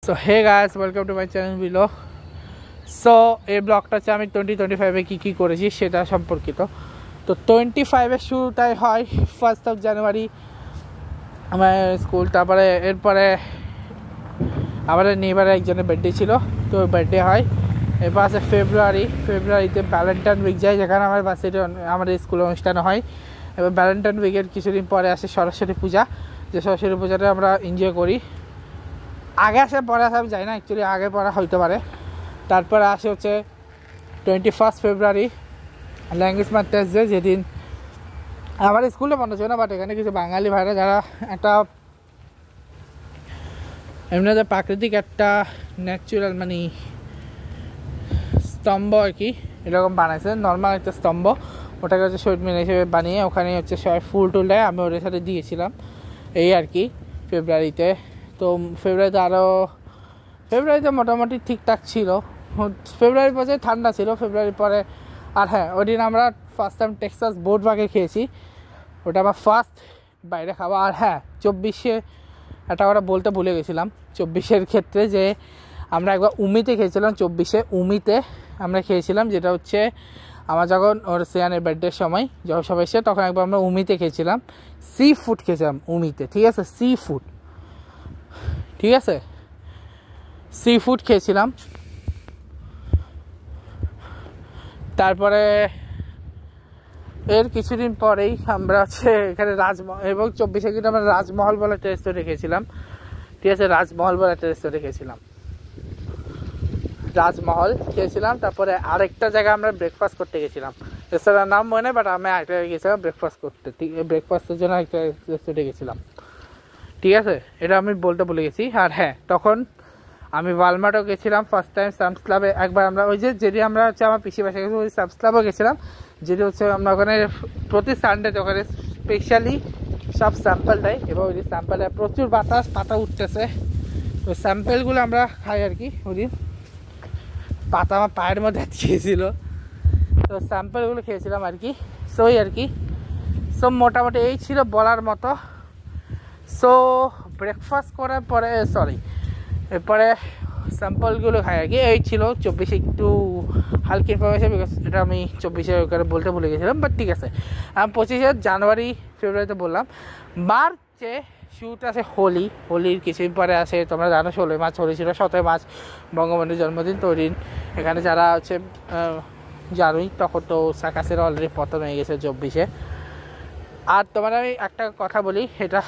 So hey guys, welcome to my channel বিলো। So এই ব্লগটা হচ্ছে আমি 2025-এ কী করেছি সেটা সম্পর্কিত। তো 25-এর শুরুটাই হয় 1st অফ জানুয়ারি আমার স্কুল। তারপরে এরপরে আমাদের নেইবারে একজনের বার্থডে ছিল, তো বার্থডে হয়। এরপর আছে ফেব্রুয়ারিতে ভ্যালেন্টাইন উইক যায়, যেখানে আমার বাসিটি আমাদের স্কুলে অনুষ্ঠান হয়। এবার ভ্যালেন্টাইন উইকের কিছুদিন পরে আসে সরস্বতী পূজা, যে সরস্বতী পূজাটা আমরা এনজয় করি। আগে আসে পরে আসে আমি যাই না, অ্যাকচুয়ালি আগে পরে হইতে পারে। তারপরে আসে হচ্ছে 21 ফেব্রুয়ারি ল্যাঙ্গুয়েজ মান্থ টেস্ট ডে, যেদিন আমার স্কুলে বন্ধ ছিল না, বাট এখানে কিছু বাঙালি ভাইরা যারা একটা এমনি প্রাকৃতিক একটা ন্যাচুরাল মানে স্তম্ভ আর কি এরকম বানাইছে, নর্মাল একটা স্তম্ভ, ওটাকে হচ্ছে শহীদ মিনার হিসেবে বানিয়ে ওখানে হচ্ছে সবাই ফুল টুল দেয়। আমি ওদের সাথে দিয়েছিলাম এই আর কি ফেব্রুয়ারিতে। তো ফেব্রুয়ারিতে মোটামুটি ঠিকঠাক ছিল। ফেব্রুয়ারি পরে ঠান্ডা ছিল, ফেব্রুয়ারি পরে। আর হ্যাঁ, ওই দিন আমরা ফার্স্ট টাইম টেক্সাস বোট বাগে খেয়েছি, ওটা আমার ফার্স্ট বাইরে খাওয়া। আর হ্যাঁ, 24-এ একটা ওরা বলতে ভুলে গেছিলাম 24-এর ক্ষেত্রে, যে আমরা একবার উমিতে খেয়েছিলাম। 24-এ উমিতে আমরা খেয়েছিলাম, যেটা হচ্ছে আমার যখন ওর সিয়ানের বার্থডের সময় যখন সবাই এসে, তখন একবার আমরা উমিতে খেয়েছিলাম, সি ফুড খেয়েছিলাম উমিতে। ঠিক আছে, সি ফুড, ঠিক আছে, সি ফুড খেয়েছিলাম। তারপরে এর কিছুদিন পরেই আমরা হচ্ছে এখানে রাজমহল, এবং 24-এ কিন্তু আমরা রাজমহল বলে একটা রেস্টুরেন্টে খেয়েছিলাম। ঠিক আছে, রাজমহল বলে একটা রেস্টুরেন্টে খেয়েছিলাম, রাজমহল খেয়েছিলাম। তারপরে আরেকটা জায়গায় আমরা ব্রেকফাস্ট করতে গেছিলাম, রেস্টুরেন্টের নাম মনে, বাট আমি আরেকটা গেছিলাম ব্রেকফাস্ট করতে। ঠিক, ব্রেকফাস্টের জন্য একটা রেস্টুরেন্টে গেছিলাম। ঠিক আছে, এটা আমি বলতে ভুলে গেছি। আর হ্যাঁ, তখন আমি ওয়ালমার্টও গেছিলাম ফার্স্ট টাইম। সামস ক্লাবে একবার আমরা ওই যেটি আমরা হচ্ছে আমার পিসি বাসায় গেছি, ওই সামস ক্লাবও গেছিলাম, যেটি হচ্ছে আমরা ওখানে প্রতি সানডেতে ওখানে স্পেশালি সব স্যাম্পল দেয়, এবং ওই স্যাম্পল দেয়, প্রচুর বাতাস, পাতা উঠতেছে, ওই স্যাম্পেলগুলো আমরা খাই আর কি। ওই দিন পাতা আমার পায়ের মধ্যে খেয়েছিল, তো স্যাম্পেলগুলো খেয়েছিলাম আর কি। সো ওই আর কি, সো মোটামুটি এই ছিল বলার মতো। সো ব্রেকফাস্ট করার পরে এরপরে স্যাম্পলগুলো খাই আর কি। এই ছিল 24-এ একটু হালকা ইনফরমেশন, বিকজ এটা আমি 24-এ ওখানে বলতে ভুলে গেছিলাম, বাট ঠিক আছে। আমি 25-এ জানুয়ারি ফেব্রুয়ারিতে বললাম। মার্চে শুরুতে আছে হোলির কিছুদিন পরে আসে, তোমরা জানো 16 মার্চ হোলি ছিল, 17 মার্চ বঙ্গবন্ধুর জন্মদিন। তো ওই দিন এখানে যারা হচ্ছে জানোই, তখন তো সাকাসের অলরেডি পতন হয়ে গেছে 24-এ। আর তোমার আমি একটা কথা বলি, এটা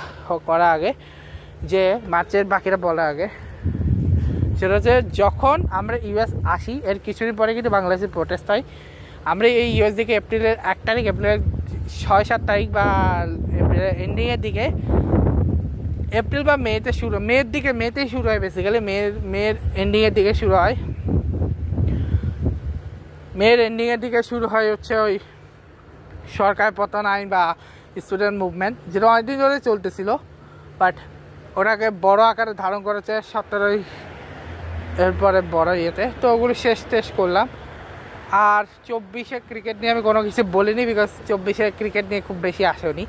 করা আগে, যে মার্চের বাকিটা বলার আগে, সেটা হচ্ছে যখন আমরা ইউএস আসি এর কিছুদিন পরে কিন্তু বাংলাদেশের প্রোটেস্ট হয়। আমরা এই ইউএস দিকে এপ্রিলের 1 তারিখ, এপ্রিলের 6-7 তারিখ বা এপ্রিলের এন্ডিংয়ের দিকে, এপ্রিল বা মেতে শুরু, মেতেই শুরু হয় বেসিক্যালি, মেয়ের এন্ডিংয়ের দিকে শুরু হয়। মেয়ের এন্ডিংয়ের দিকে শুরু হয় হচ্ছে ওই সরকার পতন আইন বা স্টুডেন্ট মুভমেন্ট, যেটা অনেকদিন ধরে চলতেছিল, বাট ওটাকে বড় আকারে ধারণ করেছে 17-ই এরপরে বড় ইয়েতে। তো ওগুলো শেষ করলাম। আর 24-এ ক্রিকেট নিয়ে আমি কোনো কিছু বলিনি, বিকজ 24-এ ক্রিকেট নিয়ে খুব বেশি আসেনি।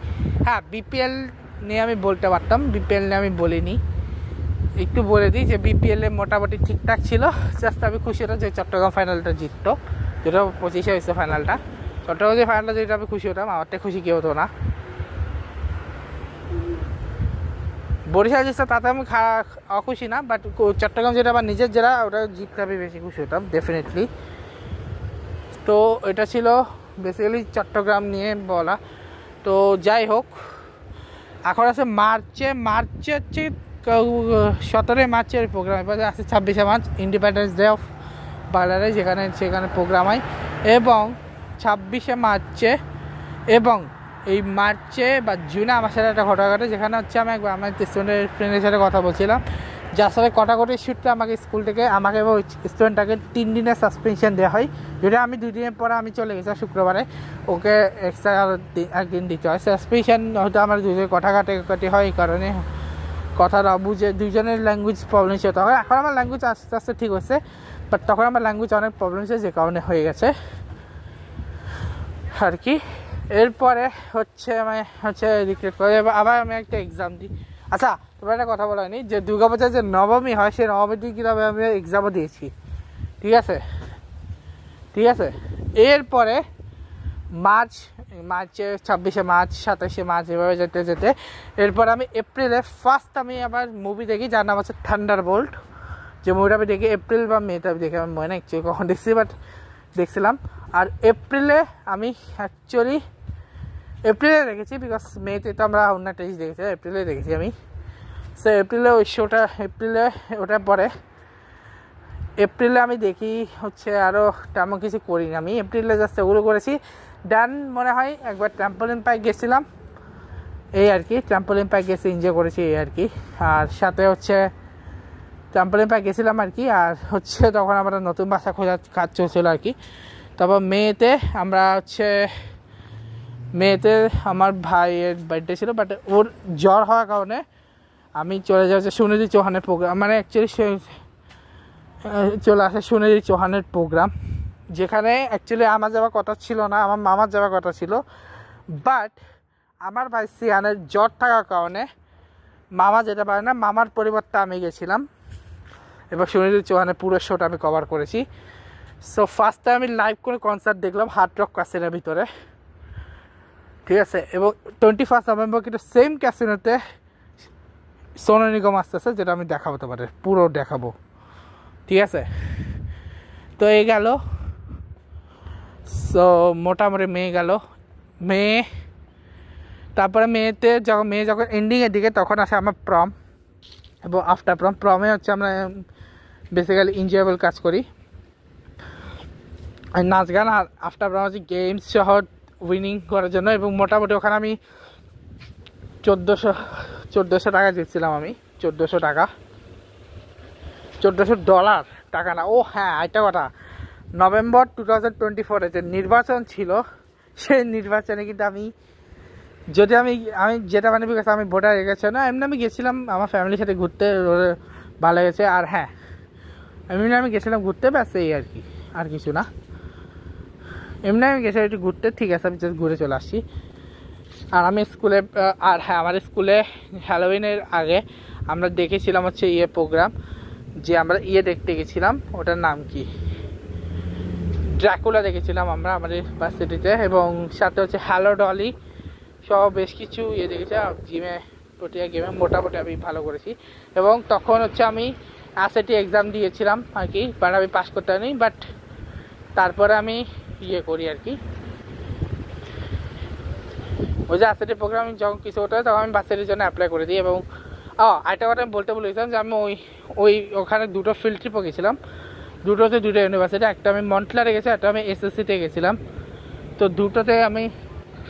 হ্যাঁ, বিপিএল নিয়ে আমি বলতে পারতাম, বিপিএল নিয়ে আমি বলিনি। একটু বলে দিই যে বিপিএলে মোটামুটি ঠিকঠাক ছিল, জাস্ট আমি খুশি হতাম যে চট্টগ্রাম ফাইনালটা জিততো, যেটা 25-এ হয়েছে ফাইনালটা। চট্টগ্রাম যে ফাইনালটা যেটা আমি খুশি হতাম, আমারটা খুশি কেউ হতো না। বরিশাল জিতছে তাতে আমি অখুশি না, বাট চট্টগ্রাম যেটা আমার নিজের জেলা, ওটা জিততে আমি বেশি খুশি হতাম ডেফিনেটলি। তো এটা ছিল বেসিক্যালি চট্টগ্রাম নিয়ে বলা। তো যাই হোক, এখন আছে মার্চে হচ্ছে 17 মার্চের প্রোগ্রাম। এবার আছে 26শে March Independence Day of Bangladesh, সেখানে প্রোগ্রাম হয়। এবং 26শে মার্চে এবং এই মার্চে বা জুনে আমার সাথে একটা ঘটনা ঘটে, যেখানে হচ্ছে আমি একবার আমার ফ্রেন্ডের সাথে কথা বলছিলাম, যার সাথে কটাকটির সূত্রে আমাকে স্কুল থেকে আমাকে এবং স্টুডেন্টটাকে 3 দিনের সাসপেনশন দেওয়া হয়। যদি আমি 2 দিনের পরে আমি চলে গেছি শুক্রবারে, ওকে এক্সট্রা আরও 1 দিন দিতে হয় সাসপেনশন। হয়তো আমার দুজনের কথা কাটাকাটি হয়, এই কারণে কথাটা বুঝে দুজনের ল্যাঙ্গুয়েজ প্রবলেম হতে হয়। এখন আমার ল্যাঙ্গুয়েজ আস্তে আস্তে ঠিক হচ্ছে, বাট তখন আমার ল্যাঙ্গুয়েজ অনেক প্রবলেম হচ্ছে, যে কারণে হয়ে গেছে আর কি। এরপরে হচ্ছে আমি রিক্রিয়েট করে আবার আমি একটা এক্সাম দিই। আচ্ছা তোমার একটা কথা বলা হয়নি যে দুর্গাপূজার যে নবমী হয় সেই নবমীতে কীভাবে আমি এক্সামও দিয়েছি, ঠিক আছে ঠিক আছে। এরপরে মার্চে 26শে মার্চ 27শে মার্চ এভাবে যেতে যেতে এরপর আমি এপ্রিলে ফার্স্ট আমি আবার মুভি দেখি যার নাম হচ্ছে থান্ডারবোল্ট। যে মুভিটা আমি দেখি এপ্রিল বা মেতে আমি দেখি, আমার মনে নেই অ্যাকচুয়ালি কখন দেখছি, বাট দেখছিলাম। আর এপ্রিলে আমি অ্যাকচুয়ালি এপ্রিলে দেখেছি, বিকজ মেতে তো আমরা অন্য একটা জিনিস দেখেছি, এপ্রিলে দেখেছি আমি। সো এপ্রিলে ওই শোটা এপ্রিলে ওটার পরে এপ্রিলে আমি দেখি হচ্ছে আরও তেমন কিছু করিনি আমি, এপ্রিলে জাস্ট ওগুলো করেছি। ডান মনে হয় একবার ট্র্যাম্পোলিন পার্ক গেছিলাম এই আর কি, ট্র্যাম্পোলিন পার্ক গেছি এনজয় করেছি এই আর কি। আর সাথে হচ্ছে ট্র্যাম্পোলিন পার্ক গেছিলাম আর কি। আর হচ্ছে তখন আমরা নতুন বাসা খোঁজার কাজ চলছিল আর কি। তারপর মেতে আমরা হচ্ছে মেতে আমার ভাইয়ের বার্থডে ছিল, বাট ওর জ্বর হওয়ার কারণে আমি চলে যাই হচ্ছে সুনিধি চৌহানের প্রোগ্রাম, মানে অ্যাকচুয়ালি চলে আসে সুনিধি চৌহানের প্রোগ্রাম, যেখানে অ্যাকচুয়ালি আমার যাওয়ার কথা ছিল না, আমার মামার যাওয়ার কথা ছিল। বাট আমার ভাই সিয়ানের জ্বর থাকার কারণে মামা যেতে পারে না, মামার পরিবর্তে আমি গেছিলাম এবং সুনিধি চৌহানের পুরো শোটা আমি কভার করেছি। সো ফার্স্ট টাইম আমি লাইভ করে কনসার্ট দেখলাম হার্ড রক ক্যাসিনোর ভিতরে, ঠিক আছে। এবং 21 নভেম্বর কিন্তু সেম ক্যাসিনোতে সোনু নিগম আসতেছে, যেটা আমি দেখাবো তোমাদের, পুরো দেখাবো, ঠিক আছে। তো এই গেল, সো মোটামুটি মে গেল, মে তারপরে মেয়ে যখন এন্ডিংয়ের দিকে তখন আসে আমার প্রম এবং আফটার প্রমে হচ্ছে আমরা বেসিক্যালি এনজয়েবল কাজ করি, নাচ গান। আর আফটার প্রম হচ্ছে গেমস সহ উইনিং করার জন্য। এবং মোটামুটি ওখানে আমি 1400 টাকা জিতছিলাম আমি, 1400 টাকা, $1400 টাকা না। ও হ্যাঁ একটা কথা, নভেম্বর 2024 যে নির্বাচন ছিল সেই নির্বাচনে কিন্তু আমি যেটা মানে বিকজ আমি ভোটার হয়ে গেছে না, এমনি আমি গেছিলাম আমার ফ্যামিলির সাথে ঘুরতে, ভালো লেগেছে। আর হ্যাঁ এমনি আমি গেছিলাম ঘুরতে, ব্যাস এই আর কি, আর কিছু না। এমনি আমি গেছিলাম একটু ঘুরতে, ঠিক আছে, আমি জাস্ট ঘুরে চলে আসছি। আর আমি স্কুলে, আর হ্যাঁ আমার স্কুলে হ্যালোউইনের আগে আমরা দেখেছিলাম হচ্ছে প্রোগ্রাম, যে আমরা দেখতে গেছিলাম, ওটার নাম কি, ড্রাকুলা দেখেছিলাম আমরা আমাদের ভার্সিটিতে। এবং সাথে হচ্ছে হ্যালো ডলি সহ বেশ কিছু দেখেছি। জিমে প্রতিটা গেমে মোটামুটি আমি ভালো করেছি। এবং তখন হচ্ছে আমি SAT এক্সাম দিয়েছিলাম আর কি, বাট আমি পাস করতে পারিনি। বাট তারপরে আমি করি আর কি, ওই যে SAT প্রোগ্রাম যখন কিছু হতে হয় তখন আমি ভার্সিটির জন্য অ্যাপ্লাই করে দিই। এবং আরেকটা কথা আমি বলতে বলেছিলাম যে আমি ওখানে দুটো ফিল্ড ট্রিপও গেছিলাম, দুটো ইউনিভার্সিটি, একটা আমি মন্টলারে গেছি, একটা আমি SSCতে গেছিলাম। তো দুটোতে আমি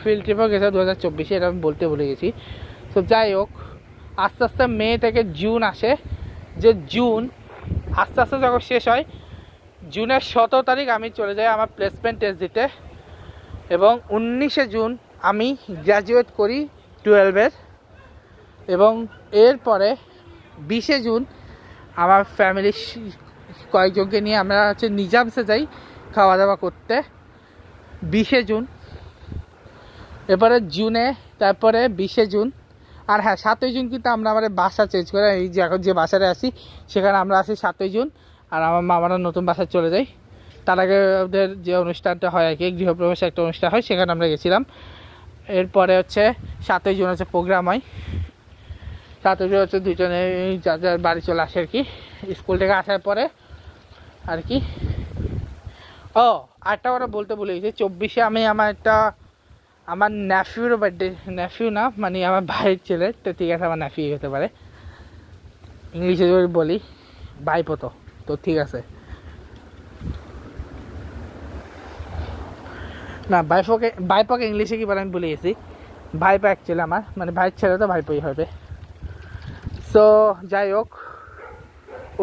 ফিল্ড ট্রিপও গেছিলাম 2024-এ, এটা আমি বলতে ভুলে গেছি। তো যাই হোক, আস্তে আস্তে মে থেকে জুন আসে, যে জুন আস্তে আস্তে যখন শেষ হয়, জুনের 17 তারিখ আমি চলে যাই আমার প্লেসমেন্ট টেস্ট দিতে। এবং 19শে জুন আমি গ্র্যাজুয়েট করি 12-এর। এবং এরপরে 20শে জুন আমার ফ্যামিলির কয়েকজনকে নিয়ে আমরা হচ্ছে নিজামসে যাই খাওয়া দাওয়া করতে, 20শে জুন। এরপরে জুনে, তারপরে 20শে জুন। আর হ্যাঁ 7ই জুন কিন্তু আমরা আমাদের বাসা চেঞ্জ করে, এই যে এখন যে বাসায় আসি সেখানে আমরা আসি 7ই জুন। আর আমার মামারা নতুন বাসায় চলে যাই। তার আগে ওদের যে অনুষ্ঠানটা হয় আর কি, গৃহপ্রবেশে একটা অনুষ্ঠান হয়, সেখানে আমরা গেছিলাম। এরপরে হচ্ছে 7ই জুন হচ্ছে প্রোগ্রাম হয়, 7ই জুন হচ্ছে দুজনে যার যার বাড়ি চলে আসে আর কি, স্কুল থেকে আসার পরে আর কি। আরেকটা কথা বলতে ভুলে গেছি, 24শে আমি আমার নেফিউরও বার্থডে, নেফিউ না মানে আমার ভাইয়ের ছেলে, তো ঠিক আছে আমার নেফিউ হতে পারে, ইংলিশে যদি বলি ভাইপোতো, তো ঠিক আছে না, ভাইপোকে ইংলিশে কি বলে আমি ভুলে গেছি, ভাইপো অ্যাকচুয়ালি আমার মানে ভাইয়ের ছেলে, তো ভাইপোই হবে। সো যাই হোক,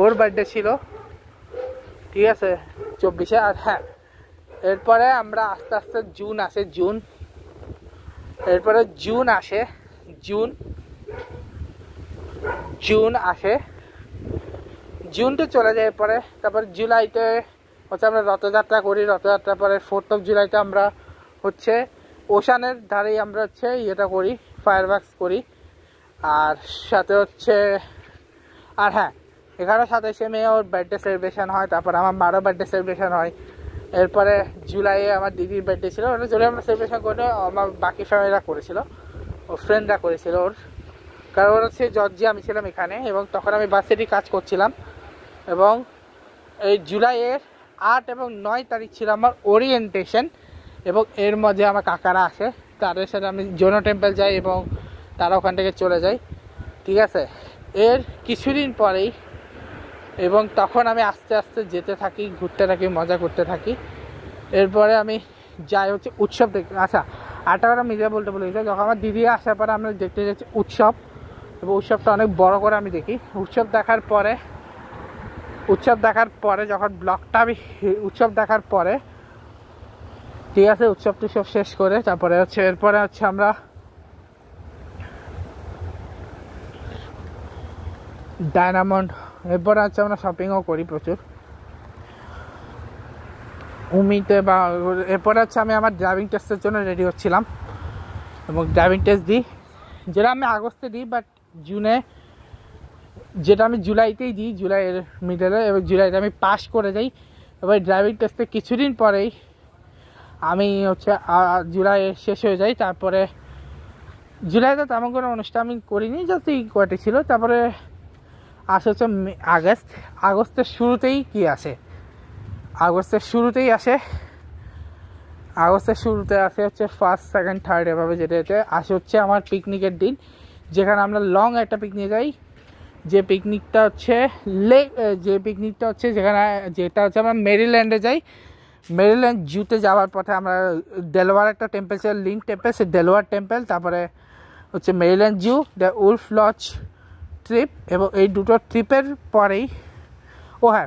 ওর বার্থডে ছিল, ঠিক আছে 24শে। আর হ্যাঁ এরপরে আমরা আস্তে আস্তে জুন আসে, এরপরে জুন আসে, জুন তো চলে যায়। এরপরে তারপর জুলাইতে হচ্ছে আমরা রথযাত্রা করি, রথযাত্রার পরে 4th of জুলাইতে আমরা হচ্ছে ওশানের ধারেই আমরা হচ্ছে করি, ফায়ারওয়ার্কস করি। আর সাথে হচ্ছে আর হ্যাঁ 11-27 মে ওর বার্থডে সেলিব্রেশন হয়, তারপর আমার মারও বার্থডে সেলিব্রেশন হয়। এরপরে জুলাইয়ে আমার দিদির বার্থডে ছিল, ওটা জুলাই আমরা সেলিব্রেশন করে আমার বাকি ফ্যামিলিরা করেছিল, ওর ফ্রেন্ডরা করেছিল ওর, কারণ ওর হচ্ছে জর্জিয়া, আমি ছিলাম এখানে এবং তখন আমি বাসেরই কাজ করছিলাম। এবং এই জুলাইয়ের 8 এবং 9 তারিখ ছিল আমার ওরিয়েন্টেশন, এবং এর মধ্যে আমার কাকারা আসে, তাদের সাথে আমি জোনো টেম্পল যাই এবং তারা ওখান থেকে চলে যায়, ঠিক আছে। এর কিছুদিন পরেই এবং তখন আমি আস্তে আস্তে যেতে থাকি, ঘুরতে থাকি, মজা করতে থাকি। এরপরে আমি যাই হচ্ছে উৎসব দেখতে। আচ্ছা আরেকটা কথা আমি যা বলতে বলেছি, যখন আমার দিদি আসার পরে আমরা দেখতে যাচ্ছি উৎসব, এবং উৎসবটা অনেক বড় করে আমি দেখি। উৎসব দেখার পরে যখন ব্লগটা আমি উৎসব দেখার পরে, ঠিক আছে, উৎসব টুৎসব শেষ করে তারপরে হচ্ছে এরপরে হচ্ছে আমরা ডায়নামন্ড, এরপরে হচ্ছে আমরা শপিংও করি প্রচুর উমিতে। বা এরপরে হচ্ছে আমি আমার ড্রাইভিং টেস্টের জন্য রেডি হচ্ছিলাম, এবং ড্রাইভিং টেস্ট দিই, যেটা আমি আগস্টে দিই, বাট জুনে, যেটা আমি জুলাইতেই দিই, জুলাইয়ের মিডলে, এবং জুলাইতে আমি পাস করে যাই। এবার ড্রাইভিং টেস্টে কিছুদিন পরেই আমি হচ্ছে জুলাই শেষ হয়ে যাই। তারপরে জুলাইতে তেমন কোনো অনুষ্ঠান আমি করিনি, জাস্ট এই কয়টি ছিল। তারপরে আসে হচ্ছে আগস্টের শুরুতেই কি আসে, আগস্টের শুরুতে আসে হচ্ছে 1st, 2nd, 3rd এভাবে যেতে আসে হচ্ছে আমার পিকনিকের দিন, যেখানে আমরা লং একটা পিকনিক যাই। যে পিকনিকটা হচ্ছে যেটা হচ্ছে আমরা মেরিল্যান্ডে যাই। মেরিল্যান্ড জুতে যাওয়ার পথে আমরা ডেলওয়ার একটা টেম্পল ছিল, লিঙ্ক টেম্পল, সে ডেলওয়ার টেম্পল, তারপরে হচ্ছে Maryland zoo, the wolf lodge trip, এবং এই দুটো ট্রিপের পরেই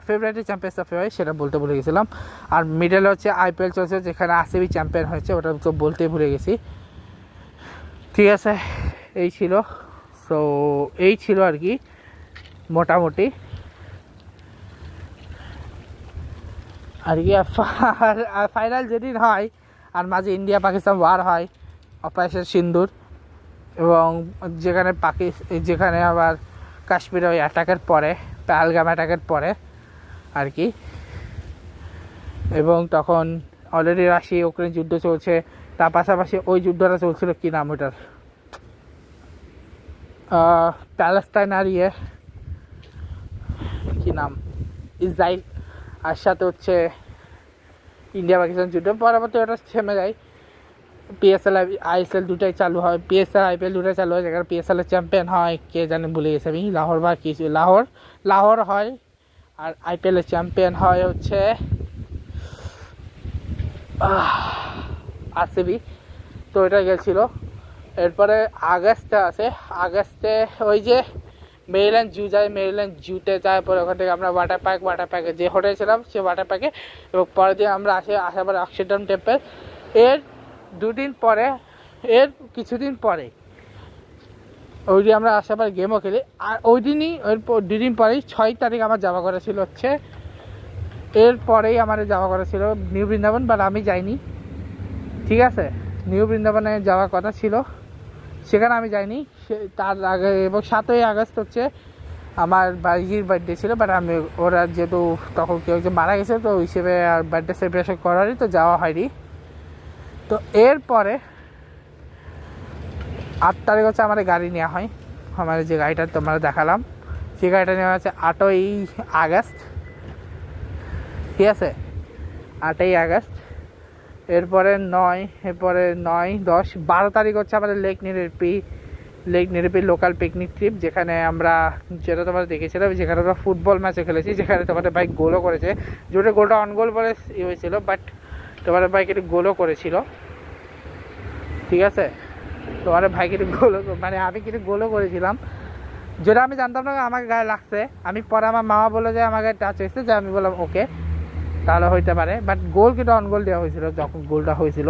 ফেব্রুয়ারিতে চ্যাম্পিয়ন্স ট্রফি হয়, সেটা বলতে ভুলে গেছিলাম। আর মিডলে হচ্ছে IPL চলছে, যেখানে RCB চ্যাম্পিয়ন হয়েছে, ওটা তো বলতেই ভুলে গেছি, ঠিক আছে। এই ছিল আর কি মোটামুটি আর কি। ফাইনাল যেদিন হয় আর মাঝে ইন্ডিয়া পাকিস্তান ওয়ার হয়, অপারেশন সিন্দুর, এবং যেখানে আবার কাশ্মীরে ওই অ্যাটাকের পরে, পেহেলগাম অ্যাটাকের পরে আর কি। এবং তখন অলরেডি রাশিয়া ইউক্রেন যুদ্ধ চলছে, তার পাশাপাশি ওই যুদ্ধটা চলছিল, কি নাম ওটার, প্যালেস্টাইন আর কি নাম, ইসরায়েল, আর সাথে হচ্ছে ইন্ডিয়া পাকিস্তান যুদ্ধ। পরবর্তী ওটা থেমে যায়, PSL ISL দুটাই চালু হয়, PSL IPL দুটাই চালু হয়, যেখানে PSL এর চ্যাম্পিয়ন হয় কে জানে, ভুলে গেছে আমি, লাহোর বা কিছু, লাহোর হয়। আর IPL এর চ্যাম্পিয়ন হয় হচ্ছে RCB। তো এটা গেছিল। এরপরে আগস্টে ওই যে মেরিল্যান্ড জু যায়, মেরিল্যান্ড জুতে যায়, পরে ওখান থেকে আমরা ওয়াটার পার্কে যে হোটেল ছিলাম সে ওয়াটার পার্কে, এবং পরের দিন আমরা আসার পরে অক্সিডাম টেম্পল। এর কিছুদিন পরে ওই দিন আমরা আসার পরে গেমও খেলি। আর ওই দিনই দুদিন পরেই 6 তারিখ আমার যাওয়া করা ছিল হচ্ছে, এরপরেই আমার যাওয়া করা ছিল নিউ বৃন্দাবন, বাট আমি যাইনি, ঠিক আছে। নিউ বৃন্দাবনে যাওয়ার কথা ছিল, সেখানে আমি যাইনি। তার আগে এবং 7ই আগস্ট হচ্ছে আমার বাড়ির বার্থডে ছিল, বাট ওরা যেহেতু তখন কেউ একজন মারা গেছে, তো ওই হিসেবে আর বার্থডে সেলিব্রেশন করারই তো যাওয়া হয়নি। তো এরপরে 8 তারিখ হচ্ছে আমার গাড়ি নেওয়া হয়, আমার যে গাড়িটা তোমরা দেখালাম, সেই গাড়িটা নেওয়া হচ্ছে 8ই আগস্ট, ঠিক আছে, 8ই আগস্ট। এরপরে 9, 10, 12 তারিখ হচ্ছে আমাদের লেক নিরিপি লোকাল পিকনিক ট্রিপ, যেখানে আমরা, যেটা তোমরা দেখেছিলাম, যেখানে আমরা ফুটবল ম্যাচও খেলেছি, যেখানে তোমাদের বাইক গোলও করেছে, যেটা গোলটা অন গোল বলে হয়েছিল, বাট তোমাদের বাইক একটু গোলও করেছিল, ঠিক আছে। তোমাদের ভাই কিন্তু মানে আমি কিন্তু গোলও করেছিলাম, যেটা আমি জানতাম না আমার গায়ে লাগছে। আমি পরে আমার মামা বলে যে আমার গায়ে টাচ হয়েছে, যে আমি বললাম ওকে, তাহলে হইতে পারে, বাট গোল কিন্তু অন গোল দেওয়া হয়েছিল যখন গোলটা হয়েছিল।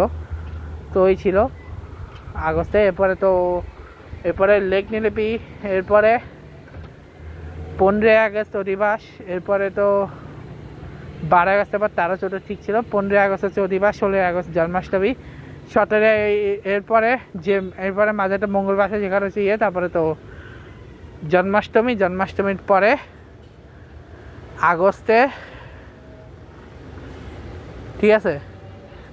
তো ওই ছিল আগস্টে। এরপরে লেক নিলিপি, এরপরে 15ই আগস্ট অধিবাস, এরপরে তো 12 আগস্ট আবার 13-14 ঠিক ছিল, 15ই আগস্ট হচ্ছে অধিবাস, 16ই আগস্ট জন্মাষ্টমী, 17 এরপরে মাঝে একটা মঙ্গলবার আছে যেখানে হচ্ছে তারপরে তো জন্মাষ্টমীর পরে আগস্টে, ঠিক আছে।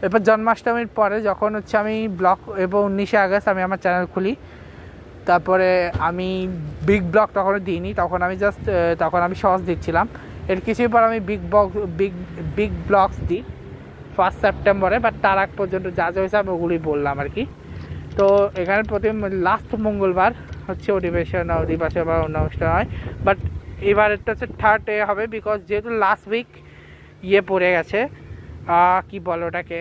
এরপর জন্মাষ্টমীর পরে যখন হচ্ছে আমি ব্লগ, এবং 19 আগস্ট আমি আমার চ্যানেল খুলি। তারপরে আমি বিগ ব্লগ তখন দিইনি, তখন আমি শর্টস দিচ্ছিলাম। এর কিছুই পর আমি বিগ ব্লগস দিই 1 সেপ্টেম্বরে, বাট তার আগ পর্যন্ত যা হয়েছে আমি ওগুলি বললাম আর কি। তো এখানে প্রতি লাস্ট মঙ্গলবার হচ্ছে অধিবেশন বা অনুষ্ঠান হয়, বাট এবার এটা হচ্ছে 3rd হবে, বিকজ যেহেতু লাস্ট উইক পড়ে গেছে, কি বলো ওটাকে,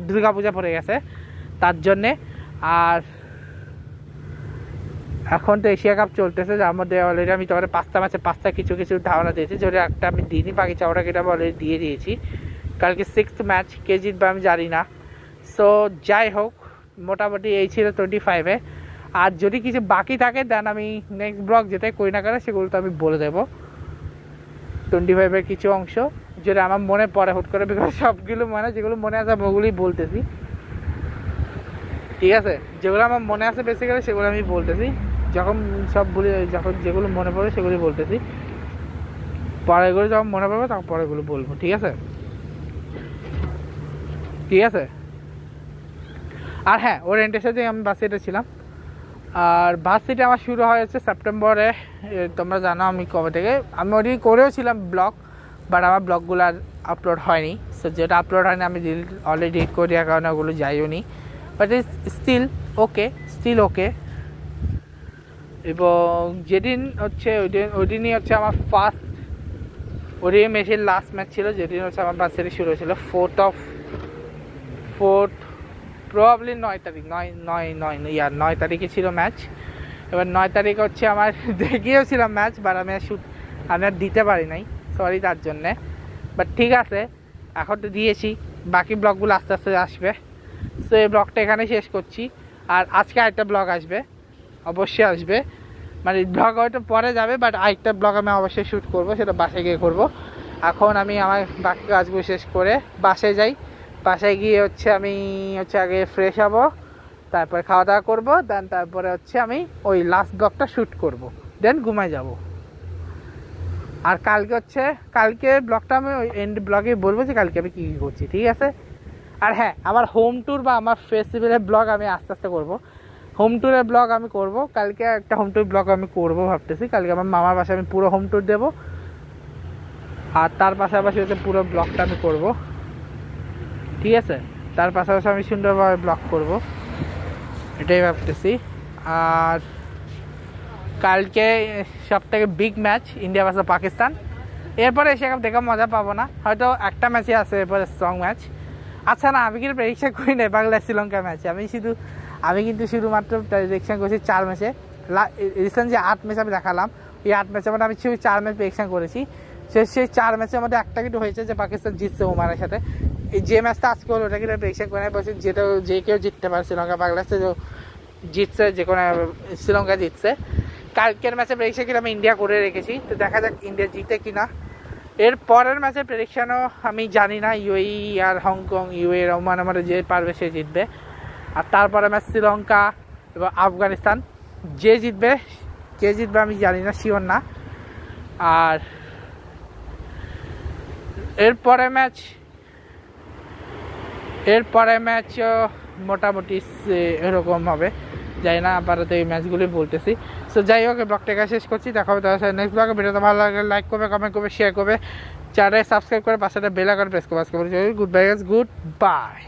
দুর্গা পূজা পড়ে গেছে তার জন্যে। আর এখন তো এশিয়া কাপ চলতেছে, যার মধ্যে অলরেডি আমি তোমার 5টা ম্যাচে 5টা কিছু ধারণা দিয়েছি, যদি একটা আমি দিইনি, বাকি 4টা কেটে আমি অলরেডি দিয়ে দিয়েছি। কালকে 6th ম্যাচ, কে জিতবে আমি জানি না। সো যাই হোক, মোটামুটি এই ছিল 25-এ। আর যদি কিছু বাকি থাকে দেন আমি নেক্সট ব্লগ যেটাই করি না কেন সেগুলো তো আমি বলে দেবো। 25-এর কিছু অংশ যেটা আমার মনে পড়ে হুট করে, বিকজ সবগুলো যেগুলো মনে আছে আমি ওগুলোই বলতেছি, ঠিক আছে। যেগুলো আমার মনে আছে বেসিক্যালি সেগুলো আমি বলতেছি, যখন যেগুলো মনে পড়ে সেগুলি বলতেছি, পরেগুলো যখন মনে পড়বে তখন পরেগুলো বলবো, ঠিক আছে। আর হ্যাঁ, ওরিয়েন্টের সাথে আমি ভার্সিটিতে ছিলাম, আর ভার্সিটি আমার শুরু হয়েছে সেপ্টেম্বরে। তোমরা জানো আমি কবে থেকে, আমি ওদিকে করেও ছিলাম ব্লগ, বাট আমার ব্লগগুলো আর আপলোড হয়নি। সো যেটা আপলোড হয়নি আমি অলরেডি ডিলিট করে দেওয়ার কারণে ওগুলো যাইও নি, বাট স্টিল ওকে। এবং যেদিন হচ্ছে ওই দিনই হচ্ছে আমার ফার্স্ট ওডিআই ম্যাচের লাস্ট ম্যাচ ছিল, যেদিন হচ্ছে আমার ভার্সিটি শুরু হয়েছিল 4th প্রবাবলি 9 তারিখে ছিল ম্যাচ। এবার 9 তারিখে হচ্ছে আমার দেখিয়েছিলাম ম্যাচ, বাট আমি আর দিতে পারি নাই, সরি তার জন্যে। বাট ঠিক আছে, এখন তো দিয়েছি, বাকি ব্লগগুলো আস্তে আস্তে আসবে। সো এই ব্লগটা এখানে শেষ করছি। আর আজকে আরেকটা ব্লগ আসবে, অবশ্যই আসবে, মানে ব্লগ হয়তো পরে যাবে, বাট আরেকটা ব্লগ আমি অবশ্যই শ্যুট করবো, সেটা বাসায় গিয়ে করবো। এখন আমি আমার বাকি কাজগুলো শেষ করে বাসায় যাই। বাসায় গিয়ে হচ্ছে আমি আগে ফ্রেশ হবো, তারপরে খাওয়া দাওয়া করবো, দেন তারপরে হচ্ছে আমি ওই লাস্ট ব্লগটা শ্যুট করবো, দেন ঘুমায় যাব। আর কালকে ব্লগটা আমি ওই এন্ড ব্লগে বলবো যে কালকে আমি কী কী করছি, ঠিক আছে। আর হ্যাঁ, আমার হোম ট্যুর বা আমার ফেস্টিভ্যালের ব্লগ আমি আস্তে আস্তে করবো। হোম ট্যুরের ব্লগ আমি করব কালকে, একটা হোম ট্যুর ব্লগ আমি করবো ভাবতেছি। কালকে আমার মামার বাসায় আমি পুরো হোম ট্যুর দেবো, আর তার পাশাপাশি হচ্ছে পুরো ব্লগটা আমি করবো, ঠিক আছে। তার পাশাপাশি আমি সুন্দরভাবে ব্লগ করব, এটাই ভাবতেছি। আর কালকে সবথেকে big match India versus Pakistan. এরপরে এশিয়া কাপ দেখা মজা পাবো না, হয়তো একটা ম্যাচই আছে এরপরে স্ট্রং ম্যাচ। আচ্ছা না, আমি কিন্তু প্রেডিকশন করি নাই বাংলাদেশ শ্রীলঙ্কা ম্যাচে, আমি কিন্তু শুধুমাত্র প্রেডিকশন করেছি 4 ম্যাচে। রিসেন্ট যে 8 ম্যাচ আমি দেখালাম, এই 8 ম্যাচের মধ্যে আমি শুধু 4 ম্যাচ প্রেডিকশন করেছি। সেই 4 ম্যাচের মধ্যে একটা কিন্তু হয়েছে যে পাকিস্তান জিতছে ওমানের সাথে। এই যে ম্যাচটা আজকে হলো ওটা কিন্তু প্রেডিকশন করে বলছি, যে কেউ জিততে পারে, শ্রীলঙ্কা বাংলাদেশে জিতছে, যে কোনো শ্রীলঙ্কা জিতছে। কালকের ম্যাচে প্রেডিকশন কিন্তু আমি ইন্ডিয়া করে রেখেছি, তো দেখা যাক ইন্ডিয়া জিতে কিনা। এর পরের ম্যাচের প্রেডিকশনও আমি জানি না, ইউএই আর হংকং, ইউএই ওমান আমার যে পারবে সে জিতবে। আর তারপরে ম্যাচ শ্রীলঙ্কা এবং আফগানিস্তান, কে জিতবে আমি জানি না, শিওর না। আর এরপরে ম্যাচ মোটামুটি এরকম হবে, জানি না, আপাতত এই ম্যাচগুলি বলতেছি। সো যাই হোক, ব্লগটা শেষ করছি, দেখা হবে তার সাথে নেক্সট ব্লগে। ভিডিওটা ভালো লাগলে লাইক করবে, কমেন্ট করবে, শেয়ার করবে, চ্যানেল সাবস্ক্রাইব করে পাশে বেল আইকন প্রেস করবে। Good bye.